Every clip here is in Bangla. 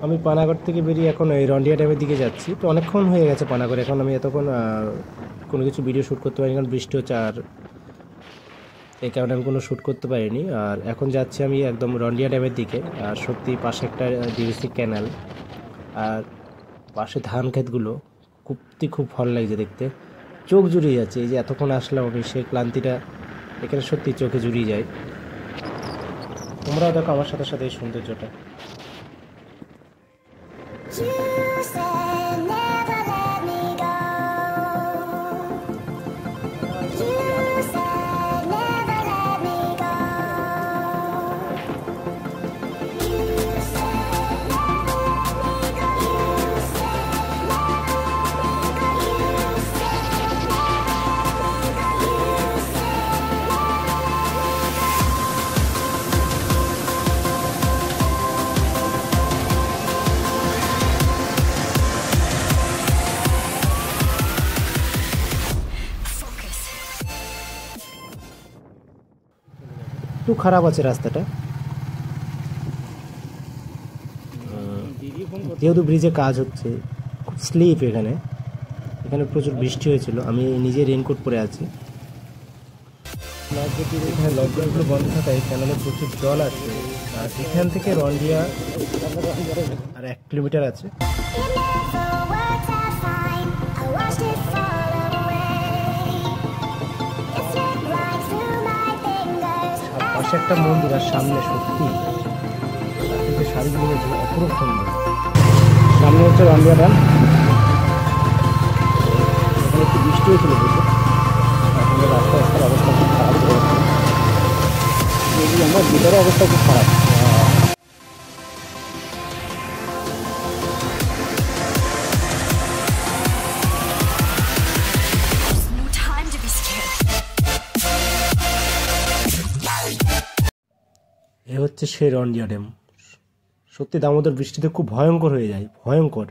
আমি পানাগড় থেকে বেরিয়ে এখন এই রন্ডিয়া ড্যামের দিকে যাচ্ছি। তো অনেকক্ষণ হয়ে গেছে পানাগড়ে, এখন আমি এতক্ষণ কোনো কিছু ভিডিও শ্যুট করতে পারিনি, কারণ বৃষ্টি হচ্ছে, আর এই কারণে আমি কোনো শ্যুট করতে পারিনি। আর এখন যাচ্ছি আমি একদম রন্ডিয়া ড্যামের দিকে। আর সত্যি পাশে একটা ডিভিসি ক্যানাল, আর পাশে ধান ক্ষেতগুলো খুব ভালো লাগছে দেখতে, চোখ জুড়িয়ে যাচ্ছে। এই যে এতক্ষণ আসলাম আমি, সেই ক্লান্তিটা এখানে সত্যি চোখে জুড়িয়ে যায়। তোমরাও দেখো আমার সাথে সাথে এই সৌন্দর্যটা। You said never let me go. You said never let me go. You said never let me go. You said never let me go. You said একটু খারাপ আছে রাস্তাটা, যেহেতু ব্রিজে কাজ হচ্ছে, খুব স্লিপ এখানে। এখানে প্রচুর বৃষ্টি হয়েছিল, আমি নিজে রেনকোট পরে আছি। এখানে লকডাউনগুলো বন্ধ থাকায় ক্যানেলে প্রচুর জল আসছে। আর এখান থেকে রন্ডিয়া আর 1 কিলোমিটার আছে। it never worked out fine. I watched it fall away. It slipped right through my fingers. আর পাশে একটা মন্দির, আর সামনে সত্যি যে শাড়িগুলো হয়েছে অপরূপ সুন্দর। সামনে হচ্ছে রন্ডিয়া ড্যাম। এখানে একটু বৃষ্টি হয়েছিল বুঝে, এখন রাস্তার অবস্থা খুব খারাপ হয়ে গেছে। আমার ভিতরে অবস্থা খুব খারাপ। No time to be scared. এ হচ্ছে সেই রন্ডিয়া ড্যাম। সত্যি দামোদর বৃষ্টিতে খুব ভয়ঙ্কর হয়ে যায়, ভয়ঙ্কর।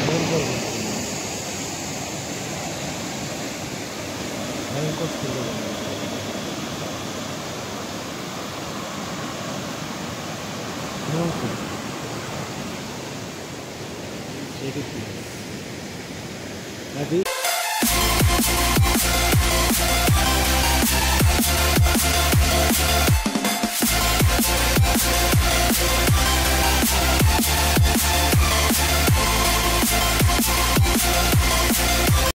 ভয়ঙ্কর ভয়ঙ্কর সুন্দর। ভয়ঙ্কর। নাকি